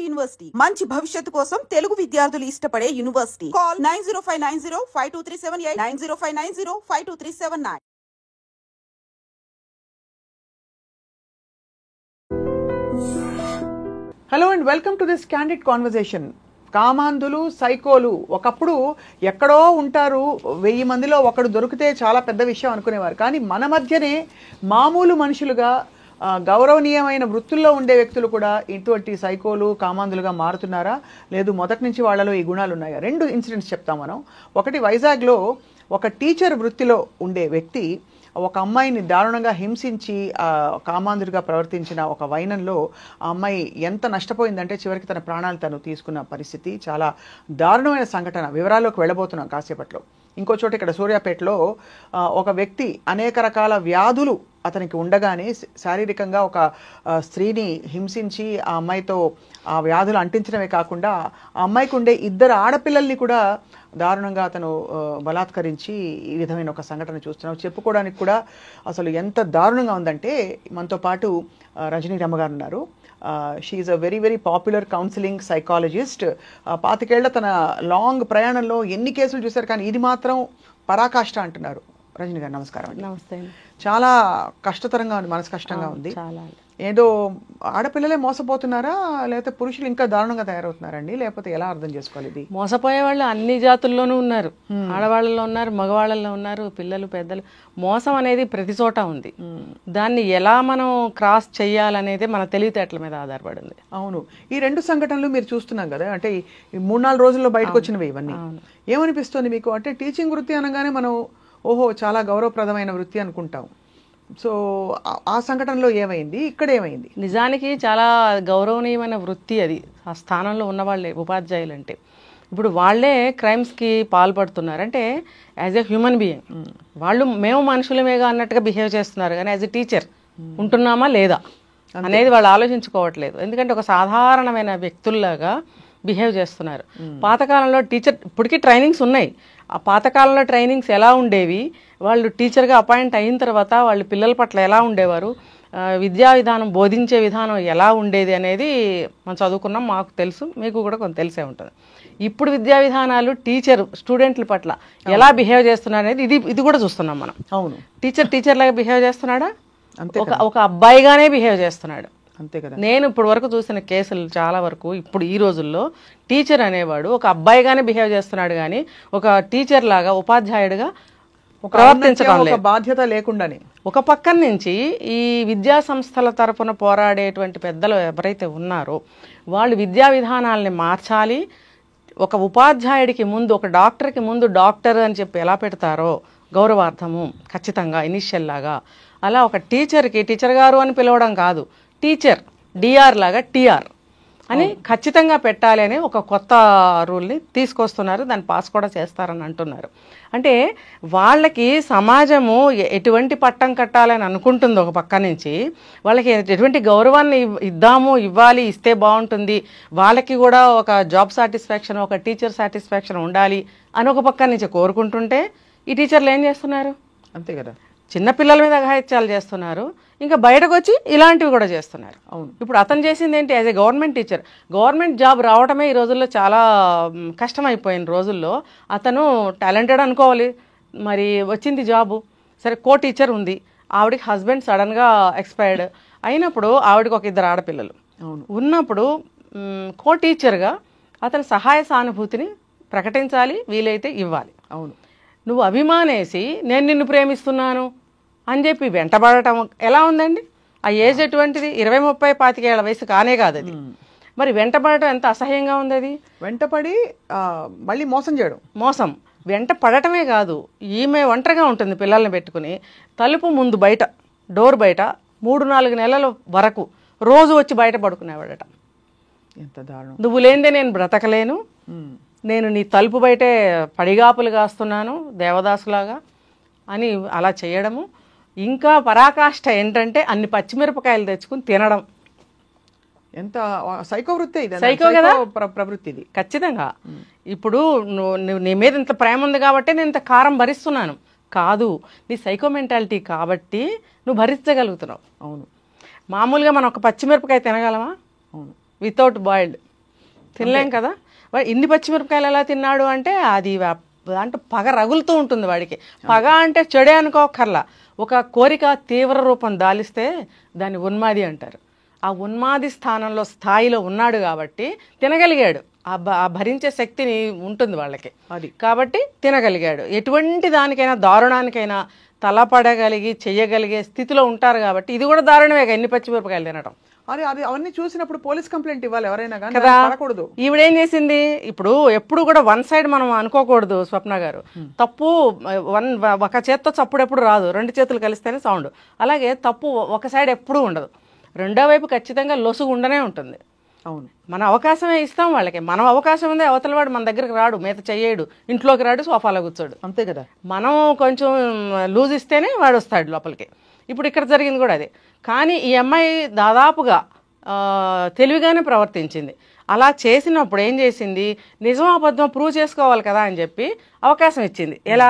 University మంచి భవిష్యత్తు కోసం తెలుగు విద్యార్థులు ఇష్టపడే university. Call 9059052378 9059052379. Hello and welcome to this candid conversation. కామాంధులు, సైకోలు ఒకప్పుడు ఎక్కడో ఉంటారు, 1000 మందిలో ఒకడు దొరికితే చాలా పెద్ద విషయం అనుకునేవారు. కానీ మన మధ్యనే మామూలు మనుషులుగా గౌరవనీయమైన వృత్తుల్లో ఉండే వ్యక్తులు కూడా ఇటువంటి సైకోలు, కామాంధులుగా మారుతున్నారా, లేదు మొదటి నుంచి వాళ్ళలో ఈ గుణాలు ఉన్నాయా? 2 ఇన్సిడెంట్స్ చెప్తాం మనం. ఒకటి, వైజాగ్లో ఒక టీచర్ వృత్తిలో ఉండే వ్యక్తి ఒక అమ్మాయిని దారుణంగా హింసించి కామాంధుడిగా ప్రవర్తించిన ఒక వైనంలో ఆ అమ్మాయి ఎంత నష్టపోయిందంటే చివరికి తన ప్రాణాలు తను తీసుకున్న పరిస్థితి. చాలా దారుణమైన సంఘటన. వివరాల్లోకి వెళ్ళబోతున్నాం కాసేపట్లో. ఇంకో చోట ఇక్కడ సూర్యాపేటలో ఒక వ్యక్తి అనేక రకాల వ్యాధులు అతనికి ఉండగానే శారీరకంగా ఒక స్త్రీని హింసించి ఆ అమ్మాయితో ఆ వ్యాధులు అంటించడమే కాకుండా ఆ అమ్మాయికి ఉండే 2 ఆడపిల్లల్ని కూడా దారుణంగా అతను బలాత్కరించి ఈ విధమైన ఒక సంఘటన చూస్తున్నాం. చెప్పుకోవడానికి కూడా అసలు ఎంత దారుణంగా ఉందంటే, మనతో పాటు రజనీ రమ్మ గారు ఉన్నారు. She is a very very popular counselling psychologist. 25 ఏళ్ల తన లాంగ్ ప్రయాణంలో ఎన్ని కేసులు చూశారు, కానీ ఇది మాత్రం పరాకాష్ట అంటున్నారు. రజనీ గారు నమస్కారం. నమస్తే. చాలా కష్టతరంగా ఉంది, మనసు కష్టంగా ఉంది. ఏదో ఆడపిల్లలే మోసపోతున్నారా, లేకపోతే పురుషులు ఇంకా దారుణంగా తయారవుతున్నారండి, లేకపోతే ఎలా అర్థం చేసుకోవాలి? ఇది మోసపోయే వాళ్ళు అన్ని జాతుల్లోనూ ఉన్నారు. ఆడవాళ్ళలో ఉన్నారు, మగవాళ్ళలో ఉన్నారు, పిల్లలు, పెద్దలు. మోసం అనేది ప్రతి చోట ఉంది. దాన్ని ఎలా మనం క్రాస్ చెయ్యాలనేది మన తెలివితేటల మీద ఆధారపడింది. అవును. ఈ 2 సంఘటనలు మీరు చూస్తున్నాం కదా, అంటే ఈ 3-4 రోజుల్లో బయటకు వచ్చినవి ఇవన్నీ. ఏమనిపిస్తుంది మీకు? అంటే టీచింగ్ వృత్తి అనగానే మనం ఓహో చాలా గౌరవప్రదమైన వృత్తి అనుకుంటాం. సో ఆ సంఘటనలో ఏమైంది, ఇక్కడ ఏమైంది? నిజానికి చాలా గౌరవనీయమైన వృత్తి అది. ఆ స్థానంలో ఉన్న వాళ్ళే ఉపాధ్యాయులు అంటే. ఇప్పుడు వాళ్ళే క్రైమ్స్కి పాల్పడుతున్నారు. అంటే యాజ్ ఎ హ్యూమన్ బీయింగ్ వాళ్ళు మేము మనుషులమేగా అన్నట్టుగా బిహేవ్ చేస్తున్నారు. కానీ యాజ్ ఎ టీచర్ ఉంటున్నామా లేదా అనేది వాళ్ళు ఆలోచించుకోవట్లేదు. ఎందుకంటే ఒక సాధారణమైన వ్యక్తుల్లాగా బిహేవ్ చేస్తున్నారు. పాతకాలంలో టీచర్, ఇప్పటికీ ట్రైనింగ్స్ ఉన్నాయి. ఆ పాతకాలంలో ట్రైనింగ్స్ ఎలా ఉండేవి, వాళ్ళు టీచర్గా అపాయింట్ అయిన తర్వాత వాళ్ళు పిల్లల పట్ల ఎలా ఉండేవారు, విద్యా విధానం, బోధించే విధానం ఎలా ఉండేది అనేది మనం చదువుకున్నాం, మాకు తెలుసు, మీకు కూడా కొంత తెలిసే ఉంటుంది. ఇప్పుడు విద్యా విధానాలు టీచర్ స్టూడెంట్ల పట్ల ఎలా బిహేవ్ చేస్తున్నారు అనేది ఇది కూడా చూస్తున్నాం మనం. అవును. టీచర్ లాగా బిహేవ్ చేస్తున్నాడా, ఒక అబ్బాయిగానే బిహేవ్ చేస్తున్నాడు. అంతే కదా. నేను ఇప్పుడు వరకు చూసిన కేసులు చాలా వరకు ఇప్పుడు ఈ రోజుల్లో టీచర్ అనేవాడు ఒక అబ్బాయిగానే బిహేవ్ చేస్తున్నాడు, కానీ ఒక టీచర్ లాగా, ఉపాధ్యాయుడిగా ప్రవర్తించడం లేదు, బాధ్యత లేకుండానే. ఒక పక్కన నుంచి ఈ విద్యా సంస్థల తరపున పోరాడేటువంటి పెద్దలు ఎవరైతే ఉన్నారో వాళ్ళు విద్యా విధానాలని మార్చాలి. ఒక ఉపాధ్యాయుడికి ముందు, ఒక డాక్టర్కి ముందు డాక్టర్ అని చెప్పి ఎలా పెడతారో గౌరవార్థము ఖచ్చితంగా ఇనిషియల్ లాగా, అలా ఒక టీచర్కి టీచర్ గారు అని పిలవడం కాదు, టీచర్ డిఆర్ లాగా టీఆర్ అని ఖచ్చితంగా పెట్టాలి అని ఒక కొత్త రూల్ని తీసుకొస్తున్నారు. దాన్ని పాస్ కూడా చేస్తారని అంటున్నారు. అంటే వాళ్ళకి సమాజము ఎటువంటి పట్టం కట్టాలని అనుకుంటుంది ఒక పక్క నుంచి, వాళ్ళకి ఎటువంటి గౌరవాన్ని ఇవ్వాలి, ఇస్తే బాగుంటుంది, వాళ్ళకి కూడా ఒక జాబ్ సాటిస్ఫాక్షన్, ఒక టీచర్ సాటిస్ఫాక్షన్ ఉండాలి అని ఒక పక్క నుంచి కోరుకుంటుంటే, ఈ టీచర్లు ఏం చేస్తున్నారు? అంతే కదా, చిన్నపిల్లల మీద అఘాయిత్యాలు చేస్తున్నారు, ఇంకా బయటకు వచ్చి ఇలాంటివి కూడా చేస్తున్నారు. అవును. ఇప్పుడు అతను చేసింది ఏంటి? As a government teacher, government job రావడమే ఈ రోజుల్లో చాలా కష్టమైపోయిన రోజుల్లో అతను టాలెంటెడ్ అనుకోవాలి. మరి వచ్చింది జాబు, సరే కో టీచర్ ఉంది, ఆవిడకి హస్బెండ్ సడన్గా ఎక్స్పైర్డ్ అయినప్పుడు ఆవిడకి ఒక 2 ఆడపిల్లలు ఉన్నప్పుడు కో టీచర్గా అతని సహాయ సానుభూతిని ప్రకటించాలి, వీలైతే ఇవ్వాలి. అవును. నువ్వు అభిమానేసి నేను నిన్ను ప్రేమిస్తున్నాను అని చెప్పి వెంటబడటం ఎలా ఉందండి? ఆ ఏజ్ ఎటువంటిది? 20, 30, 25 ఏళ్ల వయసు కానే కాదు అది. మరి వెంటబడటం ఎంత అసహ్యంగా ఉంది అది. వెంటపడి మళ్ళీ మోసం చేయడం. మోసం వెంట పడటమే కాదు, ఈమె ఒంటరిగా ఉంటుంది పిల్లల్ని పెట్టుకుని, తలుపు ముందు బయట, డోర్ బయట 3-4 నెలల వరకు రోజు వచ్చి బయట పడుకునేవాడట. ఎంత దారుణం. నువ్వు లేనిదే నేను బ్రతకలేను, నేను నీ తలుపు బయటే పడిగాపులు కాస్తున్నాను దేవదాసులాగా అని అలా చేయడము. ఇంకా పరాకాష్ట ఏంటంటే అన్ని పచ్చిమిరపకాయలు తెచ్చుకుని తినడం. ఎంత సైకో వృత్తి ఇది, సైకో కదా ప్రవృత్తి ఇది ఖచ్చితంగా. ఇప్పుడు నీ మీద ఇంత ప్రేమ ఉంది కాబట్టి నేను ఇంత కారం భరిస్తున్నాను కాదు, నీ సైకో మెంటాలిటీ కాబట్టి నువ్వు భరించగలుగుతున్నావు. అవును. మామూలుగా మనం ఒక పచ్చిమిరపకాయ తినగలమా? అవును. వితౌట్ బాయిల్డ్ తినలేం కదా. ఇన్ని పచ్చిమిరపకాయలు ఎలా తిన్నాడు అంటే అది అంటే పగ రగులుతూ ఉంటుంది వాడికి. పగ అంటే చెడే అనుకోకర్లా, ఒక కోరిక తీవ్ర రూపం దాలిస్తే దాన్ని ఉన్మాది అంటారు. ఆ ఉన్మాది స్థాయిలో ఉన్నాడు కాబట్టి తినగలిగాడు. ఆ భరించే శక్తిని ఉంటుంది వాళ్ళకి, అది కాబట్టి తినగలిగాడు. ఎటువంటి దానికైనా దారుణానికైనా తలపడగలిగి చెయ్యగలిగే స్థితిలో ఉంటారు కాబట్టి ఇది కూడా దారుణమే ఎన్ని పచ్చిమిరపకాయలు తినడం. అది అది అవన్నీ చూసినప్పుడు పోలీస్ కంప్లైంట్ ఇవ్వాలి ఎవరైనా కదా. పడకూడదు. ఈవిడేం చేసింది, ఇప్పుడు ఎప్పుడు కూడా వన్ సైడ్ మనం అనుకోకూడదు స్వప్న గారు. తప్పు ఒక చేత్తో చప్పుడెప్పుడు రాదు, రెండు చేతులు కలిస్తేనే సౌండ్. అలాగే తప్పు ఒక సైడ్ ఎప్పుడూ ఉండదు, రెండో వైపు ఖచ్చితంగా లొసుగు ఉండనే ఉంటుంది. అవును, మన అవకాశమే ఇస్తాం వాళ్ళకి. మనం అవకాశం ఉంది, అవతల వాడు మన దగ్గరికి రాడు, మీద చెయ్యడు, ఇంట్లోకి రాడు, సోఫాలో కూర్చోడు. అంతే కదా. మనం కొంచెం లూజ్ ఇస్తేనే వాడు వస్తాడు లోపలికి. ఇప్పుడు ఇక్కడ జరిగింది కూడా అదే. కానీ ఈ అమ్మాయి దాదాపుగా తెలివిగానే ప్రవర్తించింది. అలా చేసినప్పుడు ఏం చేసింది, నిజం అబద్ధం ప్రూవ్ చేసుకోవాలి కదా అని చెప్పి అవకాశం ఇచ్చింది. ఎలా,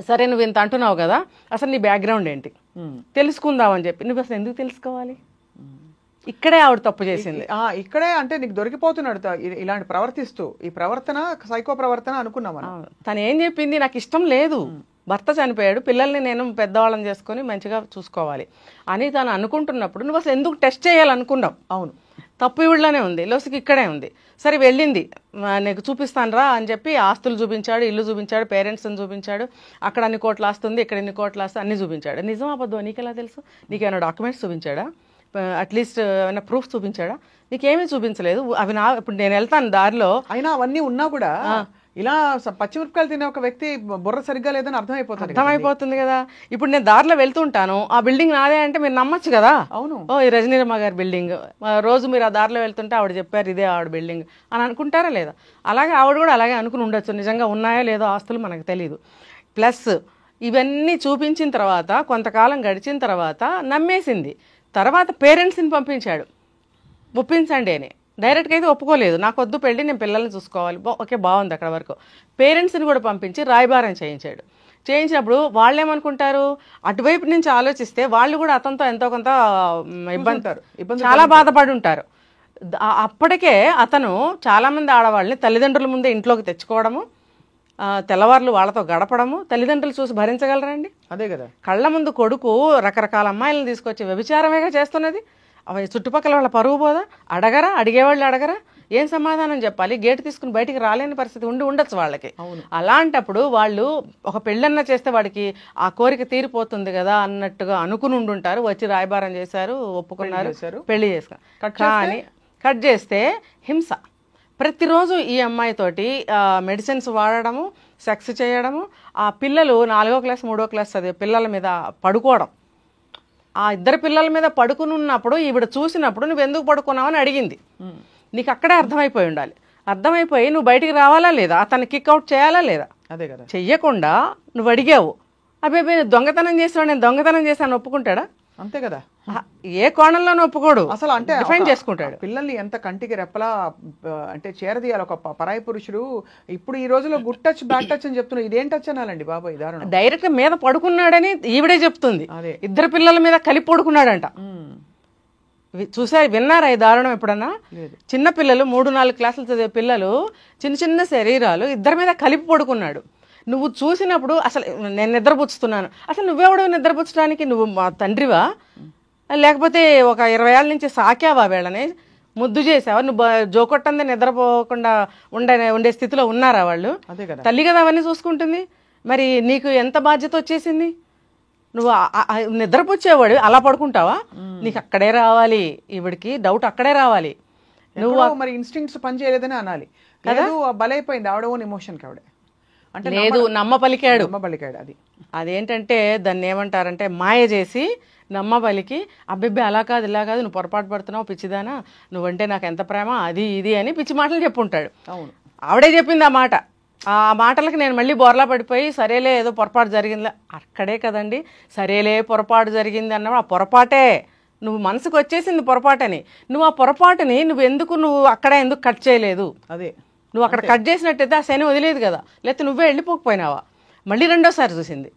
సరే నువ్వు ఇంత అంటున్నావు కదా, అసలు నీ బ్యాక్గ్రౌండ్ ఏంటి తెలుసుకుందామని చెప్పి. నువ్వు అసలు ఎందుకు తెలుసుకోవాలి, ఇక్కడే ఆవిడ తప్పు చేసింది. ఇక్కడే అంటే నీకు దొరికిపోతున్నాడు ఇలాంటి ప్రవర్తిస్తూ. ఈ ప్రవర్తన సైకో ప్రవర్తన అనుకున్నాం. తను ఏం చెప్పింది, నాకు ఇష్టం లేదు, భర్త చనిపోయాడు, పిల్లల్ని నేను పెద్దవాళ్ళని చేసుకొని మంచిగా చూసుకోవాలి అని తను అనుకుంటున్నప్పుడు నువ్వు అసలు ఎందుకు టెస్ట్ చేయాలనుకున్నావు. అవును, తప్పు ఇళ్ళనే ఉంది, లోసుకి ఇక్కడే ఉంది. సరే వెళ్ళింది, నీకు చూపిస్తాను రా అని చెప్పి ఆస్తులు చూపించాడు, ఇల్లు చూపించాడు, పేరెంట్స్ని చూపించాడు, అక్కడ అన్ని కోట్లు ఆస్తుంది, ఇక్కడ ఎన్ని కోట్లు ఆస్తుంది అన్ని చూపించాడు. నిజం అబద్ధం నీకెలా తెలుసు, నీకేమైనా డాక్యుమెంట్స్ చూపించాడా, అట్లీస్ట్ ఏమైనా ప్రూఫ్ చూపించాడా, నీకేమీ చూపించలేదు. అవి ఇప్పుడు నేను వెళ్తాను దారిలో, అయినా అవన్నీ ఉన్నా కూడా ఇలా పచ్చిమిరపకాయలు తినే ఒక వ్యక్తి బుర్ర సరిగ్గా లేదని అర్థమైపోతుంది కదా. ఇప్పుడు నేను దారిలో వెళ్తుంటాను, ఆ బిల్డింగ్ నాదే అంటే మీరు నమ్మచ్చు కదా. అవును, ఈ రజనీరమ్మ గారి బిల్డింగ్, రోజు మీరు ఆ దారిలో వెళ్తుంటే ఆవిడ చెప్పారు ఇదే ఆవిడ బిల్డింగ్ అని అనుకుంటారా లేదా. అలాగే ఆవిడ కూడా అలాగే అనుకుని ఉండొచ్చు, నిజంగా ఉన్నాయో లేదో ఆస్తులు మనకు తెలియదు. ప్లస్ ఇవన్నీ చూపించిన తర్వాత కొంతకాలం గడిచిన తర్వాత నమ్మేసింది. తర్వాత పేరెంట్స్ని పంపించాడు, ఒప్పించండి అని. డైరెక్ట్గా అయితే ఒప్పుకోలేదు, నాకు వద్దు పెళ్ళి, నేను పిల్లల్ని చూసుకోవాలి, ఓకే బాగుంది అక్కడ వరకు. పేరెంట్స్ని కూడా పంపించి రాయబారం చేయించాడు. చేయించినప్పుడు వాళ్ళు ఏమనుకుంటారు, అటువైపు నుంచి ఆలోచిస్తే వాళ్ళు కూడా అతనితో ఎంతో కొంత ఇబ్బంది చాలా బాధపడి ఉంటారు. అప్పటికే అతను చాలామంది ఆడవాళ్ళని తల్లిదండ్రుల ముందే ఇంట్లోకి తెచ్చుకోవడము, తెల్లవార్లు వాళ్ళతో గడపడము, తల్లిదండ్రులు చూసి భరించగలరండి. అదే కదా. కళ్ళ ముందు కొడుకు రకరకాల అమ్మాయిలను తీసుకొచ్చి వ్యభిచారమేగా చేస్తున్నది. అవి చుట్టుపక్కల వాళ్ళ పరుగు పోదా, అడగరా, అడిగేవాళ్ళు అడగరా, ఏం సమాధానం చెప్పాలి, గేటు తీసుకుని బయటికి రాలేని పరిస్థితి ఉండొచ్చు వాళ్ళకి. అలాంటప్పుడు వాళ్ళు ఒక పెళ్ళన్న చేస్తే వాడికి ఆ కోరిక తీరిపోతుంది కదా అన్నట్టుగా అనుకుని ఉండుంటారు. వచ్చి రాయబారం చేశారు, ఒప్పుకున్నారు, పెళ్లి చేసుకున్నారు. కానీ కట్ చేస్తే హింస. ప్రతిరోజు ఈ అమ్మాయితోటి మెడిసిన్స్ వాడడము, సెక్స్ చేయడము, ఆ పిల్లలు 4వ క్లాస్ 3వ క్లాస్ చదివే పిల్లల మీద పడుకోవడం. ఆ ఇద్దరు పిల్లల మీద పడుకుని ఉన్నప్పుడు ఈవిడ చూసినప్పుడు నువ్వు ఎందుకు పడుకున్నావని అడిగింది. నీకు అక్కడే అర్థమైపోయి ఉండాలి. అర్థమైపోయి నువ్వు బయటికి రావాలా లేదా, అతన్ని కిక్అవుట్ చేయాలా లేదా. అదే కదా. చెయ్యకుండా నువ్వు అడిగావు, అబ్బాయి దొంగతనం చేసావు, నేను దొంగతనం చేశాను ఒప్పుకుంటాడా? అంతే కదా. ఏ కోణంలోనూ ఒప్పుకోడు, అసలు అంటే డిఫైన్ చేసుకుంటాడు. పిల్లల్ని ఎంత కంటికి రెప్పలా అంటే చేరదీయాలి ఒక పరాయి పురుషుడు. ఇప్పుడు ఈ రోజులో గుడ్ టచ్ బ్యాడ్ టచ్ అని చెప్తున్నా, ఇదేం టచ్ అనాలండి బాబా, ఈ దారుణం. డైరెక్ట్ మీద పడుకున్నాడని ఈవిడే చెప్తుంది. ఇద్దరు పిల్లల మీద కలిపి పడుకున్నాడంట. చూసారు, విన్నారా ఈ దారుణం ఎప్పుడన్నా? చిన్న పిల్లలు 3-4 క్లాసులు చదివే పిల్లలు, చిన్న చిన్న శరీరాలు, ఇద్దరి మీద కలిపి పడుకున్నాడు. నువ్వు చూసినప్పుడు అసలు నేను నిద్రపుచ్చుతున్నాను, అసలు నువ్వెవడో నిద్రపుచ్చడానికి, నువ్వు మా తండ్రివా, లేకపోతే ఒక 20 ఏళ్ళ నుంచి సాకావా, వీళ్ళని ముద్దు చేసావా, నువ్వు జోకొట్టందే నిద్రపోకుండా ఉండే స్థితిలో ఉన్నారా వాళ్ళు? తల్లి కదా అవన్నీ చూసుకుంటుంది. మరి నీకు ఎంత బాధ్యత వచ్చేసింది? నువ్వు నిద్రపుచ్చేవాడు అలా పడుకుంటావా? నీకు అక్కడే రావాలి, ఈవిడికి డౌట్ అక్కడే రావాలి. నువ్వు మరి ఇన్స్టింక్ట్స్ పని చేయలేదని అనాలి కదా. బలైపోయింది ఆవిడ ఓన్ ఎమోషన్ కావిడ. అంటే లేదు, నమ్మపలికాడు. అది అదేంటంటే దాన్ని ఏమంటారంటే మాయ చేసి నమ్మబలికి, అబ్బిబ్బి అలా కాదు ఇలా కాదు, నువ్వు పొరపాటు పడుతున్నావు పిచ్చిదానా, నువ్వంటే నాకు ఎంత ప్రేమ, అది ఇది అని పిచ్చి మాటలు చెప్పుంటాడు. అవును, ఆవిడే చెప్పింది ఆ మాట. ఆ మాటలకు నేను మళ్ళీ బోర్లా పడిపోయి సరేలే ఏదో పొరపాటు జరిగిందిలే, అక్కడే కదండి సరేలే పొరపాటు జరిగింది అన్నప్పుడు ఆ పొరపాటే నువ్వు మనసుకు వచ్చేసింది పొరపాటని. నువ్వు ఆ పొరపాటుని నువ్వు అక్కడ ఎందుకు కట్ చేయలేదు? అదే నువ్వు అక్కడ కట్ చేసినట్టయితే ఆ శని వదిలేదు కదా, లేకపోతే నువ్వే వెళ్ళిపోకపోయినావా. మళ్ళీ రెండోసారి చూసింది.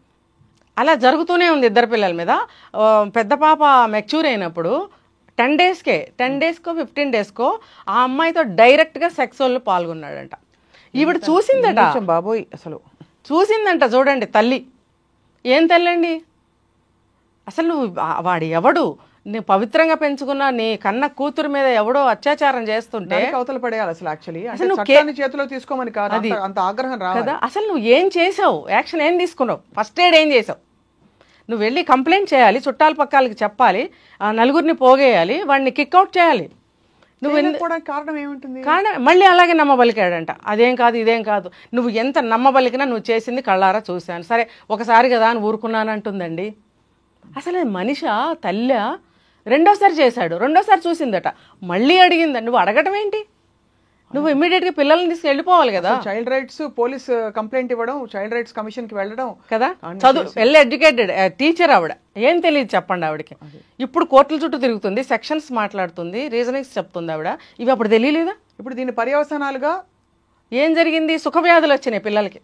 అలా జరుగుతూనే ఉంది ఇద్దరు పిల్లల మీద. పెద్ద పాప మెచ్యూర్ అయినప్పుడు 10 డేస్కే 15 డేస్కో ఆ అమ్మాయితో డైరెక్ట్గా సెక్సువల్లో పాల్గొన్నాడంట. ఈవిడ చూసిందట బాబోయ్, అసలు చూసిందంట. చూడండి తల్లి, ఏం తల్లి అండి అసలు. నువ్వు వాడు ఎవడు, నీ పవిత్రంగా పెంచుకున్న నీ కన్న కూతురు మీద ఎవడో అత్యాచారం చేస్తుంటే అవతల పడేయాలి అసలు. యాక్చువల్లీ అసలు చట్టాన్ని చేతిలో తీసుకోమని కాదు, అంత ఆగ్రహం రాదు కదా. అసలు నువ్వు ఏం చేసావు, యాక్షన్ ఏం తీసుకున్నావు, ఫస్ట్ ఎయిడ్ ఏం చేసావు? నువ్వు వెళ్ళి కంప్లైంట్ చేయాలి, చుట్టాల పక్కాలకి చెప్పాలి, ఆ నలుగురిని పోగేయాలి, వాడిని కిక్అవుట్ చేయాలి. నువ్వు కారణం ఏముంటుంది? కానీ మళ్ళీ అలాగే నమ్మబలికాడంట. అదేం కాదు ఇదేం కాదు, నువ్వు ఎంత నమ్మబలికినా నువ్వు చేసింది కళ్ళారా చూశాను, సరే ఒకసారి కదా అని ఊరుకున్నాను అంటుందండి. అసలు మనిషా తల్లి? రెండోసారి చేశాడు, రెండోసారి చూసిందట, మళ్ళీ అడిగిందండి. నువ్వు అడగటం ఏంటి? నువ్వు ఇమ్మీడియట్గా పిల్లల్ని తీసుకు వెళ్ళిపోవాలి కదా. చైల్డ్ రైట్స్ పోలీస్ కంప్లైంట్ ఇవ్వడం, చైల్డ్ రైట్స్ కమిషన్ కి వెళ్ళడం కదా. చదువు వెల్ ఎడ్యుకేటెడ్ టీచర్ ఆవిడ, ఏం తెలియదు చెప్పండి ఆవిడకి. ఇప్పుడు కోర్టుల చుట్టూ తిరుగుతుంది, సెక్షన్స్ మాట్లాడుతుంది, రీజనింగ్స్ చెప్తుంది ఆవిడ. ఇవి అప్పుడు తెలియలేదా? ఇప్పుడు దీని పర్యవసానాలుగా ఏం జరిగింది? సుఖవ్యాధులు వచ్చినాయి పిల్లలకి,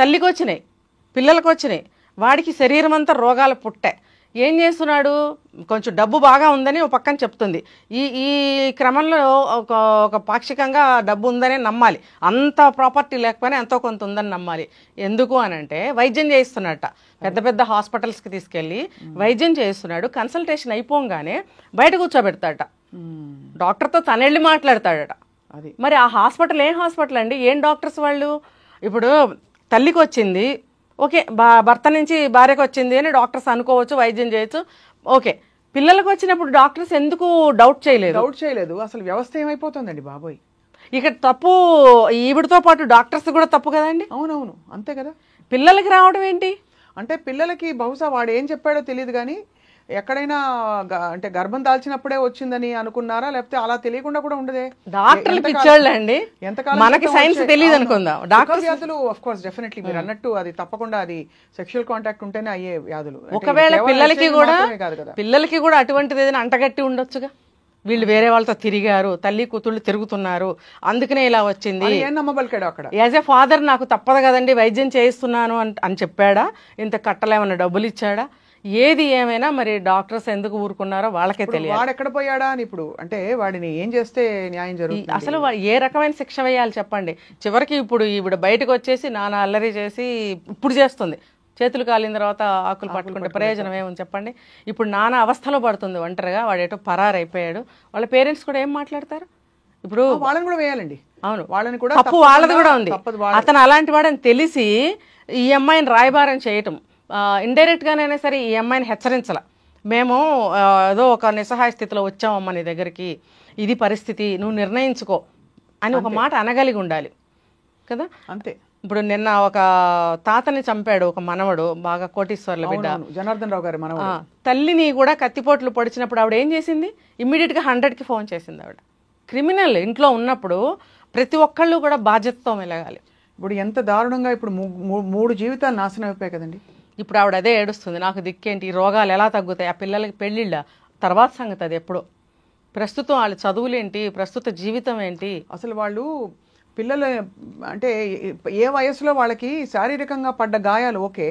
తల్లికి వచ్చినాయి, పిల్లలకు వచ్చినాయి, వాడికి శరీరం అంతా రోగాలు పుట్టాయి. ఏం చేస్తున్నాడు? కొంచెం డబ్బు బాగా ఉందని ఒక పక్కన చెప్తుంది. ఈ క్రమంలో ఒక పాక్షికంగా డబ్బు ఉందనే నమ్మాలి, అంత ప్రాపర్టీ లేకపోయినా ఎంతో కొంత ఉందని నమ్మాలి. ఎందుకు అని అంటే వైద్యం చేయిస్తున్నట్ట, పెద్ద పెద్ద హాస్పిటల్స్కి తీసుకెళ్ళి వైద్యం చేయిస్తున్నాడు. కన్సల్టేషన్ అయిపోగానే బయట కూర్చోబెడతాడట, డాక్టర్తో తనెళ్ళి మాట్లాడతాడట. అది మరి ఆ హాస్పిటల్ ఏం హాస్పిటల్ అండి, ఏం డాక్టర్స్ వాళ్ళు? ఇప్పుడు తల్లికి వచ్చింది, ఓకే, భర్త నుంచి భార్యకు వచ్చింది అని డాక్టర్స్ అనుకోవచ్చు, వైద్యం చేయొచ్చు, ఓకే. పిల్లలకు వచ్చినప్పుడు డాక్టర్స్ ఎందుకు డౌట్ చేయలేదు? అసలు వ్యవస్థ ఏమైపోతుందండి బాబోయ్. ఇక్కడ తప్పు ఈవిడతో పాటు డాక్టర్స్ కూడా తప్పు కదండి. అవునవును, అంతే కదా. పిల్లలకి రావడం ఏంటి అంటే పిల్లలకి బహుశా వాడు ఏం చెప్పాడో తెలియదు కానీ ఎక్కడైనా అంటే గర్భం దాల్చినప్పుడే వచ్చిందని అనుకున్నారా, లేకపోతే అలా తెలియకుండా కూడా ఉండదే? డాక్టర్లు పిచ్చోళ్ళు అండి, మనకి సైన్స్ తెలియదు అనుకుందాం. డాక్టర్ వ్యాధులు ఆఫ్ కోర్స్ డెఫినెట్లీ మీరు అన్నట్టు అది తప్పకుండా అది సెక్షువల్ కాంటాక్ట్ ఉంటేనే అయ్యే వ్యాధులు. ఒకవేళ పిల్లలకి కూడా అటువంటిది ఏదైనా అంటగట్టి ఉండొచ్చుగా. వీళ్ళు వేరే వాళ్ళతో తిరిగారు, తల్లి కూతుళ్ళు తిరుగుతున్నారు, అందుకనే ఇలా వచ్చింది. ఏం నమ్మబలికాడు అక్కడ? యాజ్ ఏ ఫాదర్ నాకు తప్పదు కదండి వైద్యం చేయిస్తున్నాను అని చెప్పాడా? ఇంత కట్టలేమన్నా డబ్బులు ఇచ్చాడా? ఏది ఏమైనా మరి డాక్టర్స్ ఎందుకు ఊరుకున్నారో వాళ్ళకే తెలియదు. వాడు ఎక్కడ పోయాడా అని ఇప్పుడు అంటే వాడిని ఏం చేస్తే న్యాయం జరుగుతుంది? అసలు ఏ రకమైన శిక్ష వేయాలి చెప్పండి? చివరికి ఇప్పుడు ఈవిడ బయటకు వచ్చేసి నానా అల్లరి చేసి ఇప్పుడు చేస్తుంది, చేతులు కాలిన తర్వాత ఆకులు పట్టుకుంటే ప్రయోజనం ఏముంది చెప్పండి? ఇప్పుడు నానా అవస్థలో పడుతుంది ఒంటరిగా, వాడు ఏటో పరారైపోయాడు. వాళ్ళ పేరెంట్స్ కూడా ఏం మాట్లాడతారు? ఇప్పుడు వాళ్ళని కూడా వేయాలండి. అవును, వాళ్ళని కూడా తప్పు వాళ్ళది కూడా ఉంది. అతను అలాంటి వాడని తెలిసి ఈ అమ్మాయిని రాయబారం చేయటం, ఇండైరెక్ట్ గానైనా సరే ఈ అమ్మాయిని హెచ్చరించాల, మేము ఏదో ఒక నిస్సహాయ స్థితిలో వచ్చామమ్మ నీ దగ్గరికి, ఇది పరిస్థితి, నువ్వు నిర్ణయించుకో అని ఒక మాట అనగలిగి ఉండాలి కదా. అంతే. ఇప్పుడు నిన్న ఒక తాతని చంపాడు ఒక మనవడు, బాగా కోటీశ్వర్ల బిడ్డ, జనార్దన్ రావు గారి మనవడు. తల్లిని కూడా కత్తిపోట్లు పొడిచినప్పుడు ఆవిడ ఏం చేసింది? ఇమ్మీడియట్గా 100కి ఫోన్ చేసింది ఆవిడ. క్రిమినల్ ఇంట్లో ఉన్నప్పుడు ప్రతి ఒక్కళ్ళు కూడా బాధ్యతతో మెలగాలి. ఇప్పుడు ఎంత దారుణంగా ఇప్పుడు 3 జీవితాలు నాశనం అయిపోయాయి కదండి. ఇప్పుడు ఆవిడ అదే ఏడుస్తుంది, నాకు దిక్కేంటి, ఈ రోగాలు ఎలా తగ్గుతాయి, ఆ పిల్లలకి పెళ్ళిళ్ళ తర్వాత సంగతి అది ఎప్పుడో. ప్రస్తుతం వాళ్ళ చదువులేంటి, ప్రస్తుత జీవితం ఏంటి? అసలు వాళ్ళు పిల్లలు అంటే ఏ వయసులో వాళ్ళకి శారీరకంగా పడ్డ గాయాలు ఓకే,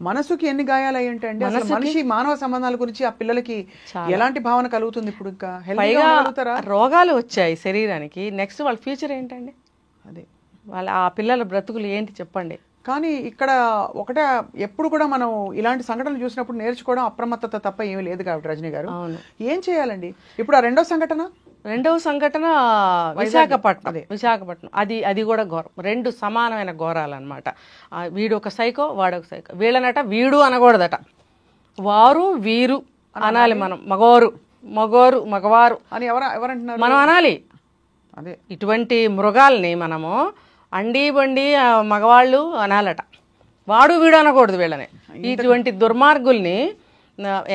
మనసుకి ఎన్ని గాయాలు అయ్యి ఉంటాయండి? అసలు మనిషి మానవ సంబంధాల గురించి ఆ పిల్లలకి ఎలాంటి భావన కలుగుతుంది? ఇప్పుడు ఇంకా పైగా రోగాలు వచ్చాయి శరీరానికి, నెక్స్ట్ వాళ్ళ ఫ్యూచర్ ఏంటండి? అదే వాళ్ళ ఆ పిల్లల బ్రతుకులు ఏంటి చెప్పండి? కానీ ఇక్కడ ఒకటే, ఎప్పుడు కూడా మనం ఇలాంటి సంఘటనలు చూసినప్పుడు నేర్చుకోవడం అప్రమత్తత తప్ప ఏమీ లేదు కాబట్టి రజనీ గారు ఏం చేయాలండి? ఇప్పుడు ఆ రెండవ సంఘటన విశాఖపట్నం, అది కూడా ఘోరం. 2 సమానమైన ఘోరాలు అనమాట. వీడు ఒక సైకో, వాడు ఒక సైకో. వీళ్ళనట వీడు అనకూడదట, వారు వీరు అనాలి మనం. మగవారు అని ఎవరంటున్నారు? మనం అనాలి. అదే ఇటువంటి మృగాల్ని మనము అండి బండి మగవాళ్ళు అనాలట, వాడు వీడు అనకూడదు వీళ్ళని. ఇటువంటి దుర్మార్గుల్ని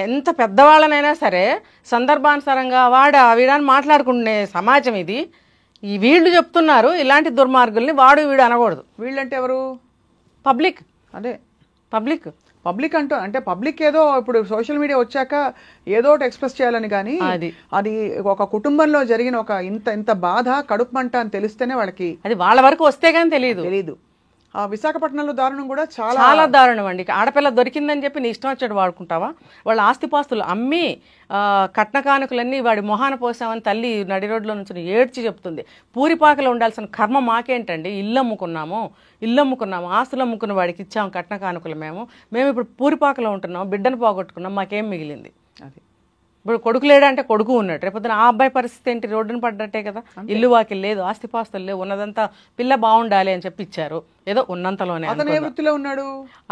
ఎంత పెద్దవాళ్ళనైనా సరే సందర్భానుసారంగా వీడని మాట్లాడుకునే సమాజం ఇది. ఈ వీళ్ళు చెప్తున్నారు ఇలాంటి దుర్మార్గుల్ని వాడు వీడు అనకూడదు. వీళ్ళంటే ఎవరు? పబ్లిక్. అదే పబ్లిక్ అంటూ అంటే పబ్లిక్ ఏదో ఇప్పుడు సోషల్ మీడియా వచ్చాక ఏదో ఒకటి ఎక్స్ప్రెస్ చేయాలని కానీ అది ఒక కుటుంబంలో జరిగిన ఒక ఇంత బాధ, కడుపు మంట అని తెలిస్తేనే వాళ్ళకి, అది వాళ్ళ వరకు వస్తే గానీ తెలియదు. ఆ విశాఖపట్నంలో దారుణం కూడా చాలా చాలా దారుణం అండి. ఆడపిల్ల దొరికిందని చెప్పి నీ ఇష్టం వచ్చాడు వాడుకుంటావా? వాళ్ళ ఆస్తిపాస్తులు అమ్మి కట్న కానుకలన్నీ వాడి మొహాన పోసామని తల్లి నడి రోడ్లో నుంచి ఏడ్చి చెప్తుంది. పూరిపాకలో ఉండాల్సిన కర్మ మాకేంటండి? ఇల్లు అమ్ముకున్నాము, ఆస్తులు అమ్ముకున్న వాడికి ఇచ్చాము కట్న కానుకలు. మేము ఇప్పుడు పూరిపాకలో ఉంటున్నాం, బిడ్డను పోగొట్టుకున్నాం, మాకేం మిగిలింది? అది ఇప్పుడు కొడుకు లేడంటే కొడుకు ఉన్నాడు, రేపొద్దున ఆ అబ్బాయి పరిస్థితి ఏంటి? రోడ్డున పడ్డట్టే కదా. ఇల్లు వాకిలు లేదు, ఆస్తిపాస్తులు లేవు, ఉన్నదంతా పిల్ల బాగుండాలి అని చెప్పి ఇచ్చారు. ఏదో ఉన్నంతలోనే. అతను ఏ వృత్తిలో ఉన్నాడు?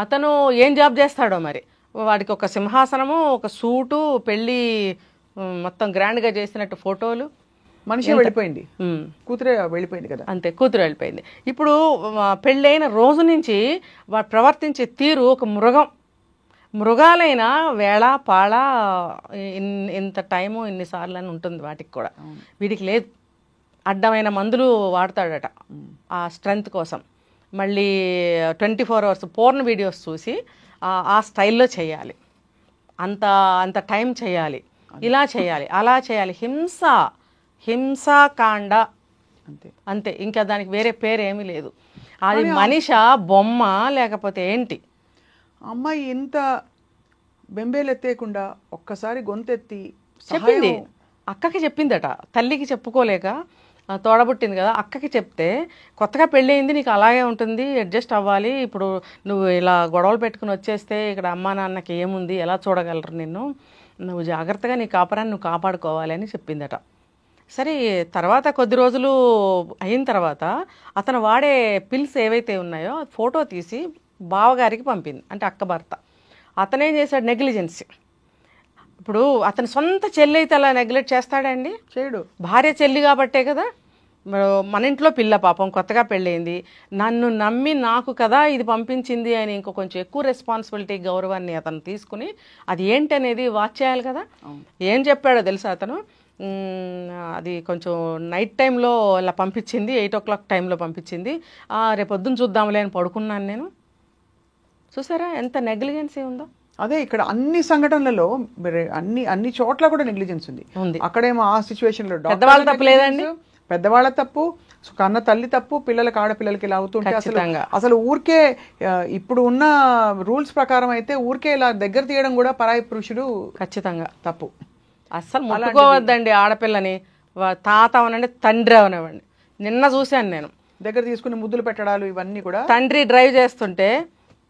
అతను ఏం జాబ్ చేస్తాడో మరి. వాడికి ఒక సింహాసనము, ఒక సూటు, పెళ్ళి మొత్తం గ్రాండ్గా చేసినట్టు ఫోటోలు. మనిషి వెళ్ళిపోయింది, కూతురే వెళ్ళిపోయింది కదా. అంతే, కూతురు వెళ్ళిపోయింది. ఇప్పుడు పెళ్ళైన రోజు నుంచి వాడు ప్రవర్తించే తీరు ఒక మృగాలైన వేళ పాళ ఇంత టైము ఇన్నిసార్లు అని ఉంటుంది వాటికి కూడా. వీడికి లేదు. అడ్డమైన మందులు వాడతాడట ఆ స్ట్రెంగ్త్ కోసం. మళ్ళీ 24 hours పోర్న్ వీడియోస్ చూసి ఆ స్టైల్లో చేయాలి, అంత టైం చేయాలి, ఇలా చేయాలి, అలా చేయాలి. హింసాకాండ అంతే, ఇంకా దానికి వేరే పేరు ఏమీ లేదు. అది మనిషా బొమ్మ లేకపోతే ఏంటి? అమ్మాయి ఇంత బెంబేలెత్తేయకుండా ఒక్కసారి గొంతెత్తి చెప్పింది, అక్కకి చెప్పిందట. తల్లికి చెప్పుకోలేక తోడబుట్టింది కదా, అక్కకి చెప్తే కొత్తగా పెళ్ళయింది, నీకు అలాగే ఉంటుంది, అడ్జస్ట్ అవ్వాలి, ఇప్పుడు నువ్వు ఇలా గొడవలు పెట్టుకుని వచ్చేస్తే ఇక్కడ అమ్మా నాన్నకి ఏముంది, ఎలా చూడగలరు నిన్ను, నువ్వు జాగ్రత్తగా నీ కాపురాన్ని నువ్వు కాపాడుకోవాలి అని చెప్పిందట. సరే, తర్వాత కొద్ది రోజులు అయిన తర్వాత అతను వాడే పిల్స్ ఏవైతే ఉన్నాయో ఫోటో తీసి బావగారికి పంపింది, అంటే అక్క భర్త. అతనేం చేశాడు? నెగ్లిజెన్సీ. ఇప్పుడు అతని సొంత చెల్లి అయితే అలా నెగ్లెక్ట్ చేస్తాడండి? చేయడు. భార్య చెల్లి కాబట్టే కదా. మన ఇంట్లో పిల్ల పాపం కొత్తగా పెళ్ళయింది, నన్ను నమ్మి నాకు కదా ఇది పంపించింది అని ఇంకో కొంచెం ఎక్కువ రెస్పాన్సిబిలిటీ, గౌరవాన్ని అతను తీసుకుని అది ఏంటనేది వాచ్ చేయాలి కదా. ఏం చెప్పాడో తెలుసా అతను? అది కొంచెం నైట్ టైంలో ఇలా పంపించింది, 8 o'clock టైంలో పంపించింది, రేపొద్దున చూద్దాంలే అని పడుకున్నాను నేను. చూసారా ఎంత నెగ్లిజెన్సీ ఉందో? అదే ఇక్కడ అన్ని సంఘటనలలో అన్ని చోట్ల కూడా నెగ్లిజెన్స్ ఉంది. అక్కడేమో ఆ సిచ్యువేషన్ లో పెద్దవాళ్ళ తప్పు లేదండి, పెద్దవాళ్ళ తప్పు, కన్న తల్లి తప్పు, పిల్లలకి ఆడపిల్లలకి ఇలా అవుతుంటే అసలు ఊరికే ఇప్పుడు ఉన్న రూల్స్ ప్రకారం అయితే ఊరికే ఇలా దగ్గర తీయడం కూడా పరాయి పురుషుడు ఖచ్చితంగా తప్పు. అస్సలు ముట్టుకోవద్దండి ఆడపిల్లని. తాత అవనండి, తండ్రి అవనివ్వండి. నిన్న చూశాను నేను, దగ్గర తీసుకుని ముద్దులు పెట్టడాలు ఇవన్నీ కూడా. తండ్రి డ్రైవ్ చేస్తుంటే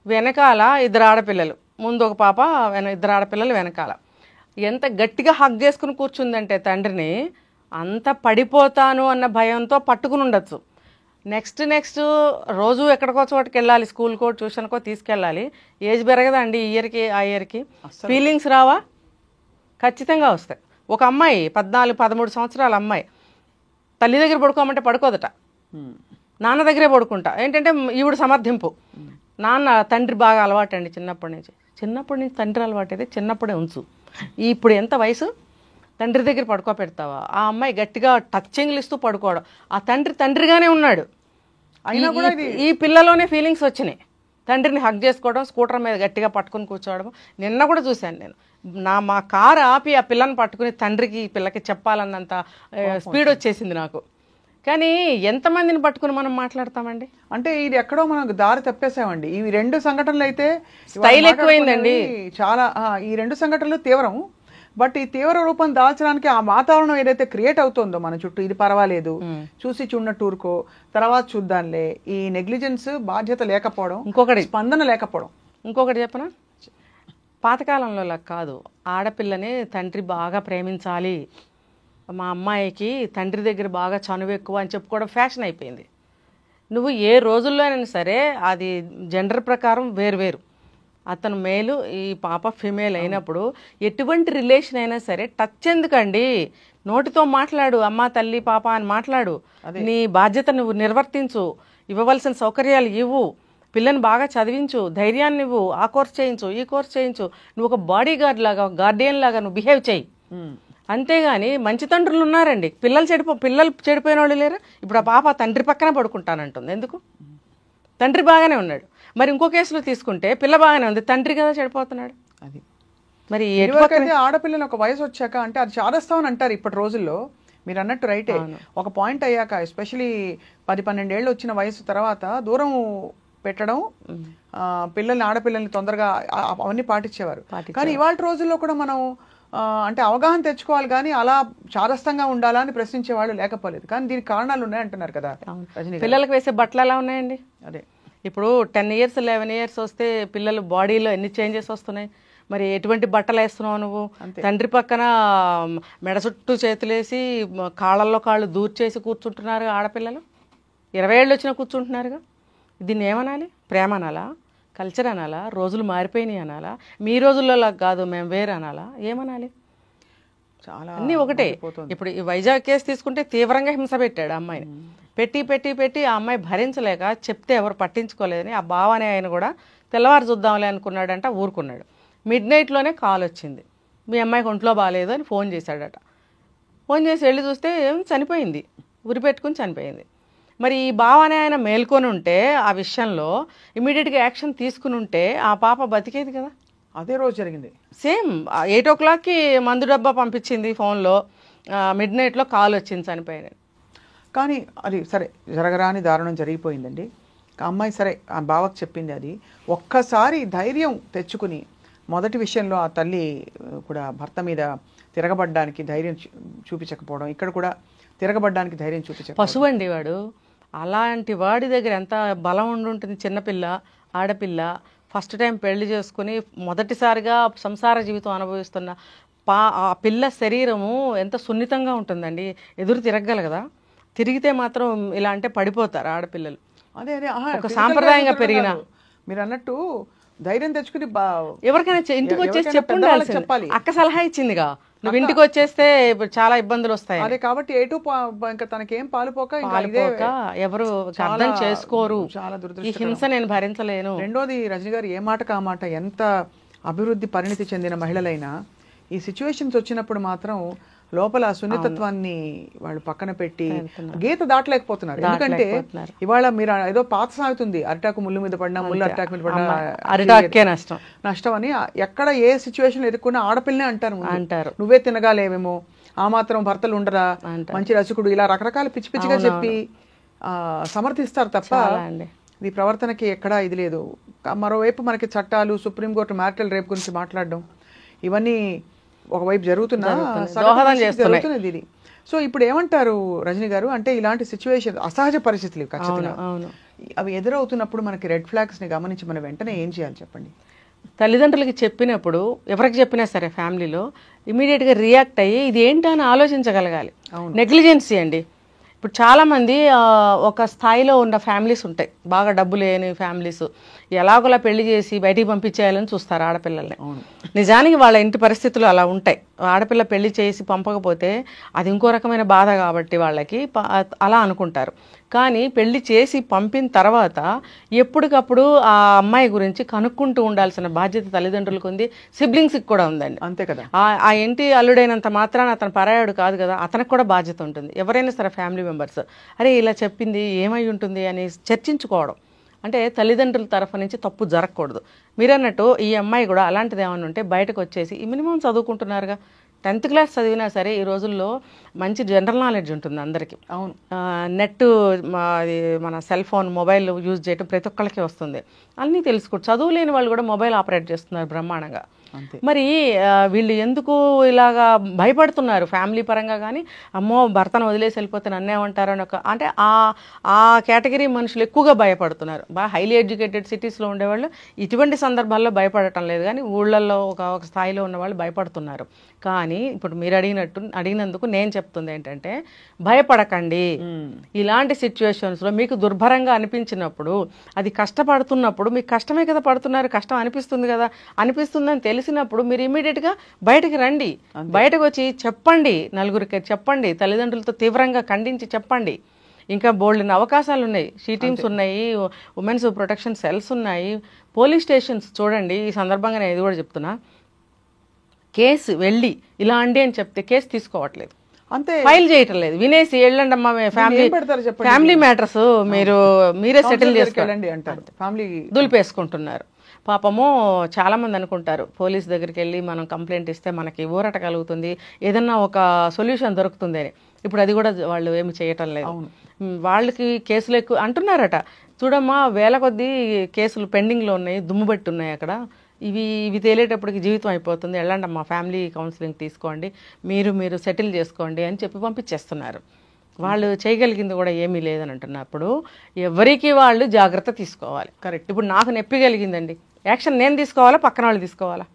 వెనకాల 2 ఆడపిల్లలు, ముందు ఒక పాప, 2 ఆడపిల్లలు వెనకాల. ఎంత గట్టిగా హగ్ చేసుకుని కూర్చుందంటే తండ్రిని, అంత పడిపోతాను అన్న భయంతో పట్టుకుని ఉండొచ్చు. నెక్స్ట్ రోజు ఎక్కడికో చోటుకి వెళ్ళాలి, స్కూల్కో ట్యూషన్కో తీసుకెళ్ళాలి. ఏజ్ పెరగదా అండి ఈ ఇయర్కి ఆ ఇయర్కి? ఫీలింగ్స్ రావా? ఖచ్చితంగా వస్తాయి. ఒక అమ్మాయి 14-13 సంవత్సరాల అమ్మాయి తల్లి దగ్గర పడుకోమంటే పడుకోదట, నాన్న దగ్గరే పడుకుంటా. ఏంటంటే ఈవిడ సమర్థింపు. నాన్న తండ్రి బాగా అలవాటు అండి చిన్నప్పటి నుంచి తండ్రి అలవాటు అయితే చిన్నప్పుడే ఉంచు. ఇప్పుడు ఎంత వయసు? తండ్రి దగ్గర పడుకోబెడతావా? ఆ అమ్మాయి గట్టిగా టచ్చింగ్లు ఇస్తూ పడుకోవడం. ఆ తండ్రిగానే ఉన్నాడు, అయినా కూడా ఈ పిల్లలోనే ఫీలింగ్స్ వచ్చినాయి. తండ్రిని హగ్ చేసుకోవడం, స్కూటర్ మీద గట్టిగా పట్టుకుని కూర్చోవడం. నిన్న కూడా చూశాను నేను, మా కారు ఆపి ఆ పిల్లని పట్టుకుని తండ్రికి పిల్లకి చెప్పాలన్నంత స్పీడ్ వచ్చేసింది నాకు. కానీ ఎంతమందిని పట్టుకుని మనం మాట్లాడతామండి? అంటే ఇది ఎక్కడో మనం దారి తప్పేసామండి. ఈ 2 సంఘటనలు అయితే స్టైల్ ఎక్కువైందండి చాలా. ఈ 2 సంఘటనలు తీవ్రం. బట్ ఈ తీవ్ర రూపం దాల్చడానికి ఆ వాతావరణం ఏదైతే క్రియేట్ అవుతుందో మన చుట్టూ, ఇది పర్వాలేదు, చూసి చూడనట్టు ఊరుకో, తర్వాత చూద్దాంలే, ఈ నెగ్లిజెన్స్, బాధ్యత లేకపోవడం, ఇంకొకటి స్పందన లేకపోవడం. ఇంకొకటి చెప్పనా? పాతకాలంలో లాగా కాదు, ఆడపిల్లని తండ్రి బాగా ప్రేమించాలి, మా అమ్మాయికి తండ్రి దగ్గర బాగా చనువు ఎక్కువ అని చెప్పుకోవడం ఫ్యాషన్ అయిపోయింది. నువ్వు ఏ రోజుల్లోనైనా సరే అది జెండర్ ప్రకారం వేరు. అతను మేలు, ఈ పాప ఫిమేల్ అయినప్పుడు ఎటువంటి రిలేషన్ అయినా సరే టచ్ ఎందుకండి? నోటితో మాట్లాడు, అమ్మ తల్లి పాప అని మాట్లాడు, నీ బాధ్యత నువ్వు నిర్వర్తించు, ఇవ్వవలసిన సౌకర్యాలు ఇవ్వు, పిల్లని బాగా చదివించు, ధైర్యాన్ని ఇవ్వు, ఆ కోర్స్ చేయించు, ఈ కోర్స్ చేయించు, నువ్వు ఒక బాడీ గార్డ్ లాగా, గార్డియన్ లాగా నువ్వు బిహేవ్ చేయి. అంతేగాని మంచి తండ్రులు ఉన్నారండి, పిల్లలు చెడిపోయిన వాళ్ళు లేరా? ఇప్పుడు ఆ పాప తండ్రి పక్కన పడుకుంటానంటుంది. ఎందుకు? తండ్రి బాగానే ఉన్నాడు. మరి ఇంకో కేసులో తీసుకుంటే పిల్ల బాగానే ఉంది, తండ్రి కదా చెడిపోతున్నాడు. అది మరి ఆడపిల్లలు ఒక వయసు వచ్చాక అంటే అది చాదస్తాం అని అంటారు ఇప్పటి రోజుల్లో. మీరు అన్నట్టు రైటే. ఒక పాయింట్ అయ్యాక, ఎస్పెషలీ 10-12 ఏళ్ళు వచ్చిన వయసు తర్వాత దూరం పెట్టడం, పిల్లల్ని ఆడపిల్లల్ని తొందరగా అవన్నీ పాటించేవారు. కానీ ఇవాళ రోజుల్లో కూడా మనం అంటే అవగాహన తెచ్చుకోవాలి, కానీ అలా చాదస్తంగా ఉండాలా అని ప్రశ్నించే వాళ్ళు లేకపోలేదు. కానీ దీనికి కారణాలు ఉన్నాయంటున్నారు కదా రజనీ గారు. పిల్లలకు వేసే బట్టలు ఎలా ఉన్నాయండి? అదే ఇప్పుడు 10 years 11 years వస్తే పిల్లలు బాడీలో ఎన్ని చేంజెస్ వస్తున్నాయి. మరి ఎటువంటి బట్టలు వేస్తున్నావు నువ్వు? తండ్రి పక్కన మెడ చుట్టూ చేతులేసి కాళ్ళల్లో కాళ్ళు దూర్చేసి కూర్చుంటున్నారు ఆడపిల్లలు. 20 ఏళ్ళు వచ్చినా కూర్చుంటున్నారుగా. దీన్ని ఏమనాలి? ప్రేమ అనాలా? కల్చర్ అనాలా? రోజులు మారిపోయినాయి అనాలా? మీ రోజుల్లో కాదు మేము వేరు అనాలా? ఏమనాలి? చాలా అన్నీ ఒకటే. ఇప్పుడు ఈ వైజాగ్ కేసు తీసుకుంటే తీవ్రంగా హింస పెట్టాడు అమ్మాయిని. పెట్టి పెట్టి పెట్టి ఆ అమ్మాయి భరించలేక చెప్తే ఎవరు పట్టించుకోలేదని ఆ బావ అనే ఆయన కూడా తెల్లవారు చూద్దాంలే అనుకున్నాడంట, ఊరుకున్నాడు. మిడ్నైట్లోనే కాల్ వచ్చింది, మీ అమ్మాయికి ఒంట్లో బాగాలేదు అని ఫోన్ చేశాడట. ఫోన్ చేసి వెళ్ళి చూస్తే చనిపోయింది, ఉరి పెట్టుకుని చనిపోయింది. మరి ఈ బావ అనే ఆయన మేల్కొని ఉంటే ఆ విషయంలో ఇమీడియట్గా యాక్షన్ తీసుకుని ఉంటే ఆ పాప బతికేది కదా. అదే రోజు జరిగింది. సేమ్ 8 o'clockకి మందు డబ్బా పంపించింది ఫోన్లో, మిడ్నైట్లో కాల్ వచ్చింది, చనిపోయింది. కానీ అది సరే, జరగరాని దారుణం జరిగిపోయిందండి. ఆ అమ్మాయి సరే ఆ బావకు చెప్పింది అది. ఒక్కసారి ధైర్యం తెచ్చుకుని మొదటి విషయంలో ఆ తల్లి కూడా భర్త మీద తిరగబడ్డానికి ధైర్యం చూపించకపోవడం, ఇక్కడ కూడా తిరగబడ్డానికి ధైర్యం చూపించకపోవడం. పశువు అండి వాడు. అలాంటి వాడి దగ్గర ఎంత బలం ఉండుంటుంది. చిన్నపిల్ల, ఆడపిల్ల, ఫస్ట్ టైం పెళ్లి చేసుకుని మొదటిసారిగా సంసార జీవితం అనుభవిస్తున్న ఆ పిల్ల శరీరము ఎంత సున్నితంగా ఉంటుందండి. ఎదురు తిరగగలగదా? తిరిగితే మాత్రం ఇలా అంటే పడిపోతారు ఆడపిల్లలు. అదే అదే ఒక సాంప్రదాయంగా పెరిగిన మీరు అన్నట్టు ధైర్యం తెచ్చుకుని ఎవరికైనా ఇంటికి వచ్చేసి చెప్పాలి. అక్క సలహా ఇచ్చిందిగా, నువ్వు ఇంటికి వచ్చేస్తే చాలా ఇబ్బందులు వస్తాయి. అదే కాబట్టి ఇంకా తనకేం పాలుపోక ఎవరు అర్థం చేసుకోరు. ఈ హింస నేను భరించలేను. రెండోది రజనీ గారు ఏ మాట కా మాట, ఎంత అభివృద్ధి పరిణితి చెందిన మహిళలైనా ఈ సిచ్యువేషన్స్ వచ్చినప్పుడు మాత్రం లోపల సున్నితత్వాన్ని వాళ్ళు పక్కన పెట్టి గీత దాటలేకపోతున్నారు. ఎందుకంటే ఇవాళ మీరు ఏదో పాత సాగుతుంది, అరిటాకు ముళ్ళు మీద పడినా, ముళ్ళు అరిటాకు మీద పడినా అరిటాకే నష్టం అని. ఎక్కడ ఏ సిచ్యువేషన్ ఎదుర్కొన్నా ఆడపిల్లనే అంటారు, నువ్వే తినగాలేమేమో, ఆ మాత్రం భర్తలు ఉండరా, మంచి రసికుడు, ఇలా రకరకాల పిచ్చి పిచ్చిగా చెప్పి సమర్థిస్తారు తప్ప ఈ ప్రవర్తనకి ఎక్కడా ఇది లేదు. మరోవైపు మనకి చట్టాలు, సుప్రీంకోర్టు మ్యారిటల్ రేప్ గురించి మాట్లాడడం, ఇవన్నీ ఒకవైపు జరుగుతున్నది ఇది. సో ఇప్పుడు ఏమంటారు రజనీ గారు, అంటే ఇలాంటి సిచ్యువేషన్ అసహజ పరిస్థితులు ఖచ్చితంగా అవి ఎదురవుతున్నప్పుడు మనకి రెడ్ ఫ్లాగ్స్ ని గమనించి మనం వెంటనే ఏం చేయాలి చెప్పండి? తల్లిదండ్రులకి చెప్పినప్పుడు, ఎవరికి చెప్పినా సరే ఫ్యామిలీలో ఇమీడియట్గా రియాక్ట్ అయ్యి ఇది ఏంటో అని ఆలోచించగలగాలి. నెగ్లిజెన్సీ అండి. ఇప్పుడు చాలామంది ఒక స్థాయిలో ఉన్న ఫ్యామిలీస్ ఉంటాయి, బాగా డబ్బు లేని ఫ్యామిలీస్, ఎలాగోలా పెళ్లి చేసి బయటికి పంపించేయాలని చూస్తారు ఆడపిల్లల్ని. నిజానికి వాళ్ళ ఇంటి పరిస్థితులు అలా ఉంటాయి. ఆడపిల్ల పెళ్లి చేసి పంపకపోతే అది ఇంకో రకమైన బాధ కాబట్టి వాళ్ళకి అలా అనుకుంటారు. కానీ పెళ్లి చేసి పంపిన తర్వాత ఎప్పటికప్పుడు ఆ అమ్మాయి గురించి కనుక్కుంటూ ఉండాల్సిన బాధ్యత తల్లిదండ్రులకు ఉంది, సిబ్లింగ్స్కి కూడా ఉందండి. అంతే కదా. ఆ ఇంటి అల్లుడైనంత మాత్రాన అతను పరాయాడు కాదు కదా, అతనికి కూడా బాధ్యత ఉంటుంది. ఎవరైనా సరే ఫ్యామిలీ మెంబర్స్ అరే ఇలా చెప్పింది ఏమై ఉంటుంది అని చర్చించుకోవడం. అంటే తల్లిదండ్రుల తరఫు నుంచి తప్పు జరగకూడదు. మీరన్నట్టు ఈ అమ్మాయి కూడా అలాంటిది ఏమైనా ఉంటే బయటకు వచ్చేసి ఈ మినిమం చదువుకుంటున్నారుగా, 10th class చదివినా సరే ఈ రోజుల్లో మంచి జనరల్ నాలెడ్జ్ ఉంటుంది అందరికీ. అవును, నెట్ మన సెల్ ఫోన్ మొబైల్ యూజ్ చేయడం ప్రతి ఒక్కరికి వస్తుంది, అన్నీ తెలుసుకో. చదువు లేని వాళ్ళు కూడా మొబైల్ ఆపరేట్ చేస్తున్నారు బ్రహ్మాండంగా. మరి వీళ్ళు ఎందుకు ఇలాగా భయపడుతున్నారు ఫ్యామిలీ పరంగా? కానీ అమ్మో భర్తను వదిలేసి వెళ్ళిపోతే నన్నేమంటారు అని అంటే ఆ కేటగిరీ మనుషులు ఎక్కువగా భయపడుతున్నారు. బాగా హైలీ ఎడ్యుకేటెడ్ సిటీస్లో ఉండేవాళ్ళు ఇటువంటి సందర్భాల్లో భయపడటం లేదు, కానీ ఊళ్ళల్లో ఒక స్థాయిలో ఉన్న వాళ్ళు భయపడుతున్నారు. కానీ ఇప్పుడు మీరు అడిగినందుకు నేను చెప్తుంది ఏంటంటే, భయపడకండి. ఇలాంటి సిచ్యువేషన్స్లో మీకు దుర్భరంగా అనిపించినప్పుడు, అది కష్టపడుతున్నప్పుడు, మీకు కష్టమే కదా పడుతున్నారు, కష్టం అనిపిస్తుంది కదా, అనిపిస్తుందని తెలిసినప్పుడు మీరు ఇమీడియట్గా బయటకు రండి. బయటకు వచ్చి చెప్పండి, నలుగురికి చెప్పండి, తల్లిదండ్రులతో తీవ్రంగా ఖండించి చెప్పండి. ఇంకా బోల్డెన్ అవకాశాలు ఉన్నాయి, షీ టీమ్స్ ఉన్నాయి, ఉమెన్స్ ప్రొటెక్షన్ సెల్స్ ఉన్నాయి, పోలీస్ స్టేషన్స్ చూడండి. ఈ సందర్భంగా నేను ఇది కూడా చెప్తున్నా, కేసు వెళ్ళి ఇలా అండి అని చెప్తే కేసు తీసుకోవట్లేదు, అంతే, ఫైల్ చేయటం లేదు, వినేసి వెళ్ళండి అమ్మా ఫ్యామిలీ మ్యాటర్స్ మీరే సెటిల్ చేసుకోండి అంటారు, దులిపేసుకుంటున్నారు. పాపము చాలామంది అనుకుంటారు పోలీస్ దగ్గరికి వెళ్ళి మనం కంప్లైంట్ ఇస్తే మనకి ఊరట కలుగుతుంది, ఏదన్నా ఒక సొల్యూషన్ దొరుకుతుంది అని. ఇప్పుడు అది కూడా వాళ్ళు ఏమి చేయటం లేదు. వాళ్ళకి కేసులు ఎక్కువ అంటున్నారట. చూడమ్మా, వేల కొద్దీ కేసులు పెండింగ్లో ఉన్నాయి, దుమ్ముబట్టి ఉన్నాయి అక్కడ. ఇవి తేలేటప్పటికి జీవితం అయిపోతుంది, వెళ్ళండి అమ్మా ఫ్యామిలీ కౌన్సిలింగ్ తీసుకోండి, మీరు సెటిల్ చేసుకోండి అని చెప్పి పంపించేస్తున్నారు. వాళ్ళు చేయగలిగింది కూడా ఏమీ లేదని అంటున్నప్పుడు ఎవరికి వాళ్ళు జాగ్రత్త తీసుకోవాలి. కరెక్ట్. ఇప్పుడు నాకు నొప్పి కలిగిందండి, యాక్షన్ నేను తీసుకోవాలా, పక్కన వాళ్ళు తీసుకోవాలా?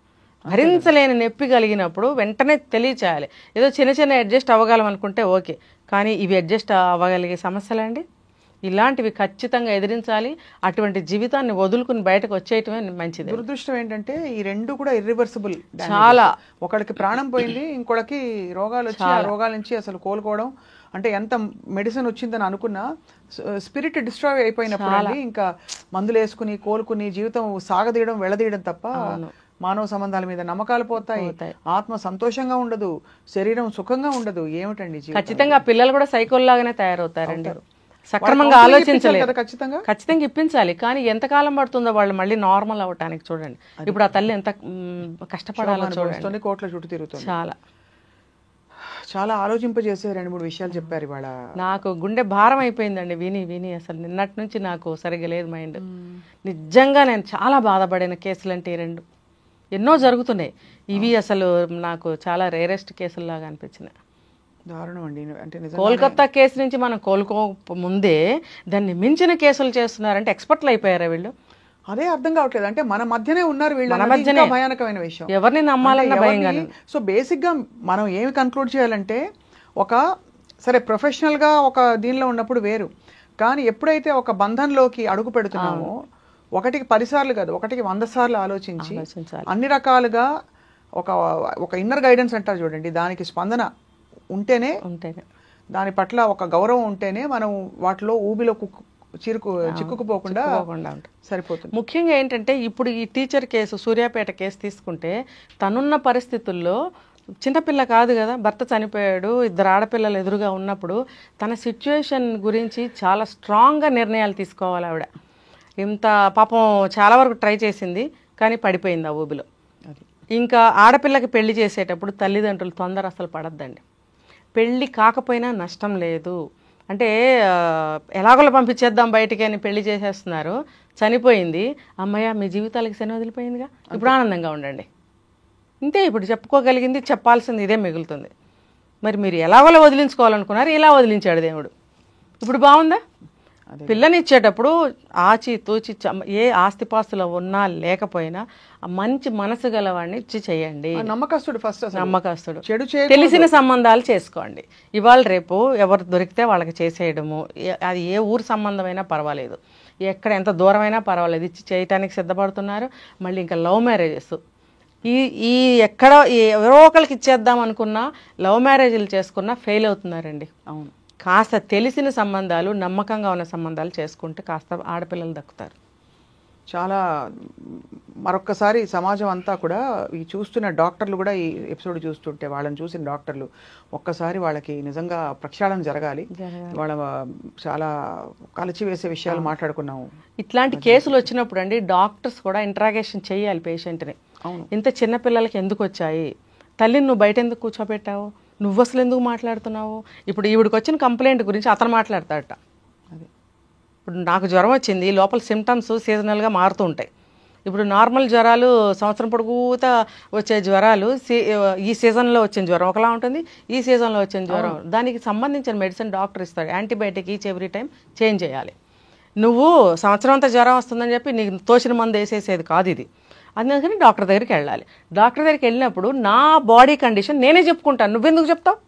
భరించలేని నొప్పి కలిగినప్పుడు వెంటనే తెలియచేయాలి. ఏదో చిన్న అడ్జస్ట్ అవ్వగలం అనుకుంటే ఓకే, కానీ ఇవి అడ్జస్ట్ అవ్వగలిగే సమస్యలండి. ఇలాంటివి ఖచ్చితంగా ఎదిరించాలి. అటువంటి జీవితాన్ని వదులుకుని బయటకు వచ్చేయటమే మంచిది. దురదృష్టం ఏంటంటే ఈ రెండు కూడా ఇర్రివర్సిబుల్. చాలా, ఒకడికి ప్రాణం పోయింది, ఇంకొకడికి రోగాలు వచ్చి ఆ రోగాల నుంచి అసలు కోలుకోవడం అంటే ఎంత మెడిసిన్ వచ్చిందని అనుకున్నా స్పిరిట్ డిస్ట్రాయ్ అయిపోయినప్పుడు అండి ఇంకా మందులు వేసుకుని కోలుకుని జీవితం సాగదీయడం వెళ్ళదీయడం తప్ప మానవ సంబంధాల మీద నమ్మకాలు పోతాయి, ఆత్మ సంతోషంగా ఉండదు, శరీరం సుఖంగా ఉండదు. ఏమిటండి ఖచ్చితంగా పిల్లలు కూడా సైకోల్ లాగానే తయారవుతారండి. సక్రమంగా ఆలోచించలేదు. ఖచ్చితంగా ఇప్పించాలి, కానీ ఎంతకాలం పడుతుందో వాళ్ళు మళ్ళీ నార్మల్ అవ్వటానికి చూడండి. ఇప్పుడు ఆ తల్లి ఎంత కష్టపడాలో చూడండి, కోట్ల చుట్టూ తిరుగుతుంది. చాలా చాలా ఆలోచింపజేసే 2-3 విషయాలు చెప్పారు ఇవాళ. నాకు గుండె భారం అయిపోయిందండి విని అసలు నిన్నటి నుంచి నాకు సరిగ్గా లేదు మైండ్. నిజంగా నేను చాలా బాధపడిన కేసులు అంటే 2 ఎన్నో జరుగుతున్నాయి. ఇవి అసలు నాకు చాలా రేరెస్ట్ కేసుల్లాగా అనిపించినాయి. దారుణం అండి. అంటే కోల్కతా కేసు నుంచి మనం కోలుకో ముందే దాన్ని మించిన కేసులు చేస్తున్నారంటే ఎక్స్పర్ట్లు అయిపోయారా వీళ్ళు? అదే అర్థం కావట్లేదు. అంటే మన మధ్యనే ఉన్నారు వీళ్ళు, మన మధ్యనే భయానకమైన విషయం. ఎవరిని నమ్మాలన్నా భయంగా. సో బేసిక్ గా మనం ఏమి కన్క్లూడ్ చేయాలంటే, సరే ప్రొఫెషనల్ గా ఒక దీనిలో ఉన్నప్పుడు వేరు, కానీ ఎప్పుడైతే ఒక బంధంలోకి అడుగు పెడుతున్నామో ఒకటికి 10 సార్లు కాదు, ఒకటికి 100 సార్లు ఆలోచించి అన్ని రకాలుగా ఒక ఇన్నర్ గైడెన్స్ అంటారు చూడండి, దానికి స్పందన ఉంటేనే దాని పట్ల ఒక గౌరవం ఉంటేనే మనం వాటిలో ఊబిలో చిక్కుకుపోకుండా సరిపోతుంది. ముఖ్యంగా ఏంటంటే ఇప్పుడు ఈ టీచర్ కేసు, సూర్యాపేట కేసు తీసుకుంటే తనున్న పరిస్థితుల్లో చిన్నపిల్ల కాదు కదా, భర్త చనిపోయాడు, 2 ఆడపిల్లలు ఎదురుగా ఉన్నప్పుడు తన సిచ్యువేషన్ గురించి చాలా స్ట్రాంగ్గా నిర్ణయాలు తీసుకోవాలి ఆవిడ. ఇంత పాపం చాలా వరకు ట్రై చేసింది, కానీ పడిపోయింది ఆ ఊబిలో. ఇంకా ఆడపిల్లకి పెళ్లి చేసేటప్పుడు తల్లిదండ్రులు తొందర అసలు పడద్దండి. పెళ్ళి కాకపోయినా నష్టం లేదు అంటే ఎలాగోలా పంపించేద్దాం బయటికి అని పెళ్లి చేసేస్తున్నారు. చనిపోయింది, అమ్మయ్య మీ జీవితాలకి శని వదిలిపోయిందిగా, ఇప్పుడు ఆనందంగా ఉండండి. ఇంతే, ఇప్పుడు చెప్పుకోగలిగింది చెప్పాల్సింది ఇదే మిగులుతుంది. మరి మీరు ఎలాగోలా వదిలించుకోవాలనుకున్నారు, ఇలా వదిలించాడు దేవుడు. ఇప్పుడు బాగుందా? పిల్లనిచ్చేటప్పుడు ఆచి తూచి ఏ ఆస్తిపాస్తులు ఉన్నా లేకపోయినా మంచి మనసు గలవాడిని ఇచ్చి చేయండి. నమ్మకస్తుడు ఫస్ట్, నమ్మకస్తుడు. తెలిసిన సంబంధాలు చేసుకోండి. ఇవాళ రేపు ఎవరు దొరికితే వాళ్ళకి చేసేయడము, అది ఏ ఊరు సంబంధమైనా పర్వాలేదు, ఎక్కడ ఎంత దూరమైనా పర్వాలేదు, ఇచ్చి చేయటానికి సిద్ధపడుతున్నారు. మళ్ళీ ఇంకా లవ్ మ్యారేజెస్, ఈ ఎక్కడ ఎవరో ఒకరికి ఇచ్చేద్దాం అనుకున్నా లవ్ మ్యారేజ్లు చేసుకున్నా ఫెయిల్ అవుతున్నారండి. అవును. కాస్త తెలిసిన సంబంధాలు, నమ్మకంగా ఉన్న సంబంధాలు చేసుకుంటే కాస్త ఆడపిల్లలు దక్కుతారు. చాలా మరొక్కసారి సమాజం అంతా కూడా ఈ చూస్తున్న డాక్టర్లు కూడా ఈ ఎపిసోడ్ చూస్తుంటే వాళ్ళని చూసిన డాక్టర్లు ఒక్కసారి వాళ్ళకి నిజంగా ప్రక్షాళన జరగాలి. వాళ్ళ చాలా కలిచివేసే విషయాలు మాట్లాడుకున్నాము. ఇట్లాంటి కేసులు వచ్చినప్పుడు అండి డాక్టర్స్ కూడా ఇంట్రాగేషన్ చేయాలి పేషెంట్ని. ఇంత చిన్న పిల్లలకి ఎందుకు వచ్చాయి, తల్లిని నువ్వు బయట ఎందుకు కూర్చోబెట్టావు, నువ్వు అసలు ఎందుకు మాట్లాడుతున్నావు? ఇప్పుడు ఈవిడికి వచ్చిన కంప్లైంట్ గురించి అతను మాట్లాడతాడట. అది ఇప్పుడు నాకు జ్వరం వచ్చింది, లోపల సిమ్టమ్స్ సీజనల్గా మారుతూ ఉంటాయి. ఇప్పుడు నార్మల్ జ్వరాలు సంవత్సరం పొడుగుతా వచ్చే జ్వరాలు ఈ సీజన్లో వచ్చిన జ్వరం ఒకలా ఉంటుంది, ఈ సీజన్లో వచ్చిన జ్వరం దానికి సంబంధించిన మెడిసిన్ డాక్టర్ ఇస్తాడు. Antibiotic each every time change చేయాలి. నువ్వు సంవత్సరం అంతా జ్వరం వస్తుందని చెప్పి నీకు తోచిన మందు వేసేసేది కాదు ఇది. అందుకని డాక్టర్ దగ్గరికి వెళ్ళాలి. డాక్టర్ దగ్గరికి వెళ్ళినప్పుడు నా బాడీ కండిషన్ నేనే చెప్పుకుంటాను, నువ్వెందుకు చెప్తావు?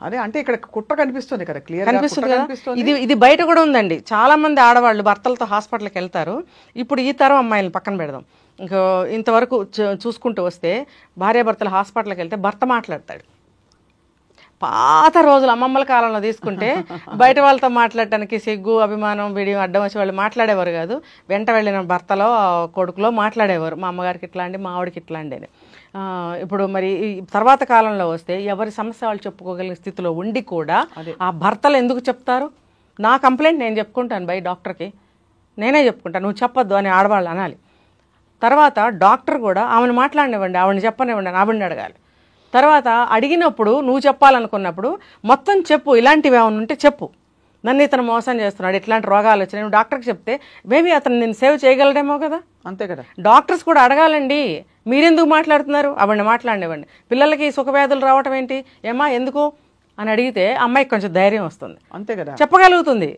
అదే అంటే ఇక్కడ కుట్ర కనిపిస్తుంది కదా, క్లియర్ కనిపిస్తుంది కదా. ఇది బయట కూడా ఉందండి. చాలా మంది ఆడవాళ్ళు భర్తలతో హాస్పిటల్కి వెళ్తారు. ఇప్పుడు ఈ తరం అమ్మాయిలను పక్కన పెడదాం. ఇంకా ఇంతవరకు చూసుకుంటూ వస్తే భార్యాభర్తలు హాస్పిటల్కి వెళ్తే భర్త మాట్లాడతాడు. పాత రోజులు అమ్మమ్మల కాలంలో తీసుకుంటే బయట వాళ్ళతో మాట్లాడటానికి సిగ్గు, అభిమానం, విడియం అడ్డం వచ్చి వాళ్ళు మాట్లాడేవారు కాదు. వెంట వెళ్ళిన భర్తలో కొడుకులో మాట్లాడేవారు, మా అమ్మగారికి ఇట్లా అండి, మా ఆవిడకి ఇట్లా అండి అని. ఇప్పుడు మరి తర్వాత కాలంలో వస్తే ఎవరి సమస్య వాళ్ళు చెప్పుకోగలిగిన స్థితిలో ఉండి కూడా ఆ భర్తలు ఎందుకు చెప్తారు? నా కంప్లైంట్ నేను చెప్పుకుంటాను బై డాక్టర్కి, నేనే చెప్పుకుంటాను, నువ్వు చెప్పొద్దు అని ఆడవాళ్ళు అనాలి. తర్వాత డాక్టర్ కూడా ఆమెను మాట్లాడినివ్వండి, ఆవిడని చెప్పనివ్వండి అని ఆవిడని అడగాలి. తర్వాత అడిగినప్పుడు నువ్వు చెప్పాలనుకున్నప్పుడు మొత్తం చెప్పు, ఇలాంటివి ఏమైనా ఉంటే చెప్పు, నన్ను ఇతను మోసం చేస్తున్నాడు, ఇట్లాంటి రోగాలు వచ్చినాయి, నువ్వు డాక్టర్కి చెప్తే మేబీ అతను నేను సేవ్ చేయగలడేమో కదా. అంతే కదా. డాక్టర్స్ కూడా అడగాలండి, మీరెందుకు మాట్లాడుతున్నారు, అవన్నీ మాట్లాడివ్వండి. పిల్లలకి సుఖవ్యాధులు రావటం ఏంటి, ఏమా ఎందుకు అని అడిగితే అమ్మాయికి కొంచెం ధైర్యం వస్తుంది, అంతే కదా, చెప్పగలుగుతుంది.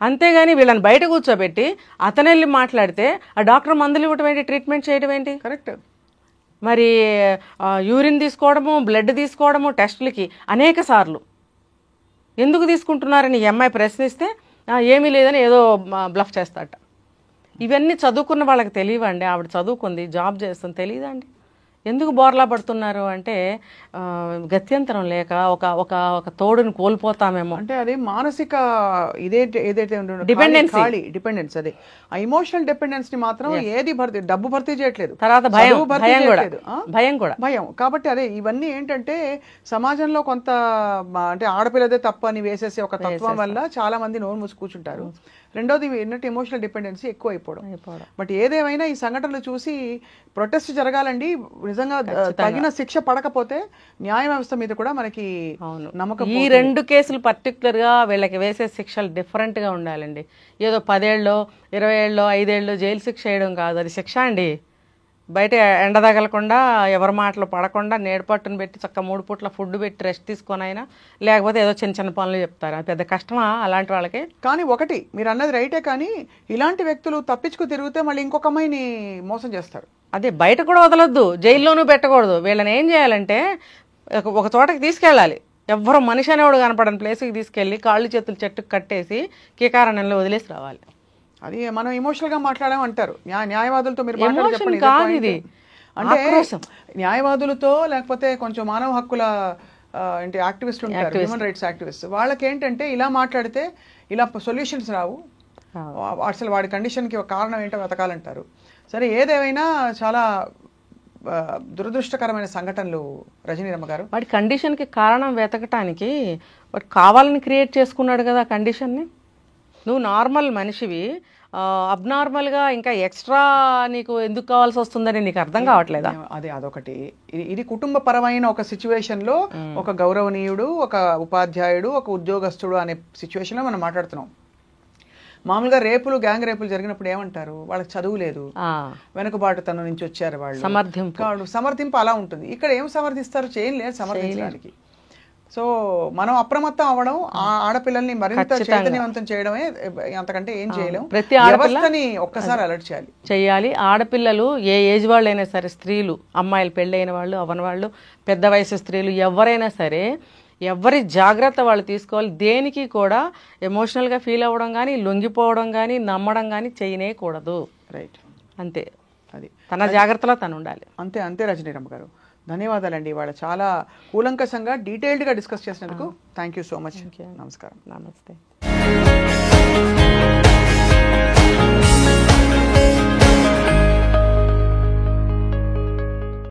అంతేగాని వీళ్ళని బయట కూర్చోబెట్టి అతను వెళ్ళి మాట్లాడితే ఆ డాక్టర్ మందులు ఇవ్వటం ఏంటి, ట్రీట్మెంట్ చేయడం ఏంటి? కరెక్ట్. మరి యూరిన్ తీసుకోవడము, బ్లడ్ తీసుకోవడము టెస్టులకి అనేక సార్లు ఎందుకు తీసుకుంటున్నారని ఈ అమ్మాయి ప్రశ్నిస్తే ఏమీ లేదని ఏదో బ్లఫ్ చేస్తాట. ఇవన్నీ చదువుకున్న వాళ్ళకి తెలియవండి. ఆవిడ చదువుకుంది, జాబ్ చేస్తుంది, తెలియదండి. ఎందుకు బోర్లా పడుతున్నారు అంటే గత్యంతరం లేక ఒక ఒక ఒక తోడుని కోల్పోతామేమో. అంటే అది మానసిక ఏదైతే డిపెండెన్స్, అదే ఆ ఎమోషనల్ డిపెండెన్స్ ని మాత్రం ఏది డబ్బు భర్తీ చేయట్లేదు. తర్వాత భయం. కాబట్టి అదే ఇవన్నీ ఏంటంటే సమాజంలో కొంత అంటే ఆడపిల్లదే తప్పు అని వేసేసి ఒక తత్వం వల్ల చాలా మంది నోరు మూసి కూర్చుంటారు. రెండోది ఏంటంటే ఎమోషనల్ డిపెండెన్సీ ఎక్కువ అయిపోవడం. బట్ ఏదేమైనా ఈ సంఘటనలు చూసి ప్రొటెస్ట్ జరగాలండి. నిజంగా తగిన శిక్ష పడకపోతే న్యాయ వ్యవస్థ మీద కూడా మనకి నమ్మకం. ఈ 2 కేసులు పర్టికులర్గా వీళ్ళకి వేసే శిక్షలు డిఫరెంట్గా ఉండాలండి. ఏదో 10 ఏళ్ళో 20 ఏళ్ళో 5 ఏళ్ళో జైలు శిక్ష వేయడం కాదు, అది శిక్ష అండి. బయట ఎండ తగలకుండా, ఎవరి మాటలు పడకుండా, నేడుపట్టును పెట్టి చక్క 3 పూట్ల ఫుడ్ పెట్టి రెస్ట్ తీసుకొని అయినా, లేకపోతే ఏదో చిన్న చిన్న పనులు చెప్తారు. అది పెద్ద కష్టమా అలాంటి వాళ్ళకి? కానీ ఒకటి మీరు అన్నది రైటే, కానీ ఇలాంటి వ్యక్తులు తప్పించుకు తిరిగితే మళ్ళీ ఇంకొక అమ్మాయిని మోసం చేస్తారు. అదే బయట కూడా వదలొద్దు, జైల్లోనూ పెట్టకూడదు. వీళ్ళని ఏం చేయాలంటే ఒక చోటకి తీసుకెళ్ళాలి, ఎవ్వరూ మనిషి అనేవాడు కనపడని ప్లేస్కి తీసుకెళ్ళి కాళ్ళు చేతులు చెట్టుకు కట్టేసి కీకారణ్యంలో వదిలేసి రావాలి. అది మనం ఎమోషనల్ గా మాట్లాడామంటారు న్యాయవాదులతో. మీరు ఇది అంటే న్యాయవాదులతో లేకపోతే కొంచెం మానవ హక్కుల అంటే యాక్టివిస్ట్ ఉంటారు, హ్యూమన్ రైట్స్ యాక్టివిస్ట్, వాళ్ళకి ఏంటంటే ఇలా మాట్లాడితే ఇలా సొల్యూషన్స్ రావు, అసలు వాడి కండిషన్కి ఒక కారణం ఏంటో వెతకాలంటారు. సరే ఏదేమైనా చాలా దురదృష్టకరమైన సంఘటనలు రజనీరమ్మ గారు. వాడి కండిషన్కి కారణం వెతకటానికి వాడు కావాలని క్రియేట్ చేసుకున్నాడు కదా కండిషన్ని. నువ్వు నార్మల్ మనిషివి, అబ్నార్మల్గా ఇంకా ఎక్స్ట్రా నీకు ఎందుకు కావాల్సి వస్తుందని నీకు అర్థం కావట్లేదా? అదొకటి. ఇది కుటుంబపరమైన ఒక సిచ్యువేషన్లో ఒక గౌరవనీయుడు, ఒక ఉపాధ్యాయుడు, ఒక ఉద్యోగస్తుడు అనే సిచ్యువేషన్లో మనం మాట్లాడుతున్నాం. మామూలుగా గ్యాంగ్ రేపులు జరిగినప్పుడు ఏమంటారు, వాళ్ళకి చదువు లేదు, వెనుకబాటుతనం నుంచి వచ్చారు వాళ్ళు, సమర్థింపు అలా ఉంటుంది. ఇక్కడ ఏం సమర్థిస్తారు, చేయలేదు సమర్థించడానికి. సో మనం అప్రమత్తం అవ్వడం, ఆడపిల్లల్ని మరింత చైతన్యవంతం చేయడమే, అంతకంటే ఏం చేయలేము. ప్రతి ఆడపిల్లని ఒక్కసారి అలర్ట్ చేయాలి. ఆడపిల్లలు ఏ ఏజ్ వాళ్ళైనా సరే, స్త్రీలు, అమ్మాయిలు, పెళ్ళైన వాళ్ళు, అవ్వని వాళ్ళు, పెద్ద వయసు స్త్రీలు, ఎవరైనా సరే ఎవరి జాగ్రత్త వాళ్ళు తీసుకోవాలి. దేనికి కూడా ఎమోషనల్గా ఫీల్ అవ్వడం కానీ, లొంగిపోవడం కానీ, నమ్మడం కానీ చేయనేకూడదు. రైట్, అంతే. అది తన జాగ్రత్తలో తను ఉండాలి. అంతే రజనీరమ్మ గారు, ధన్యవాదాలండి. ఇవాళ చాలా కూలంకషంగా డీటెయిల్డ్గా డిస్కస్ చేసినందుకు థ్యాంక్ యూ సో మచ్. నమస్కారం. నమస్తే.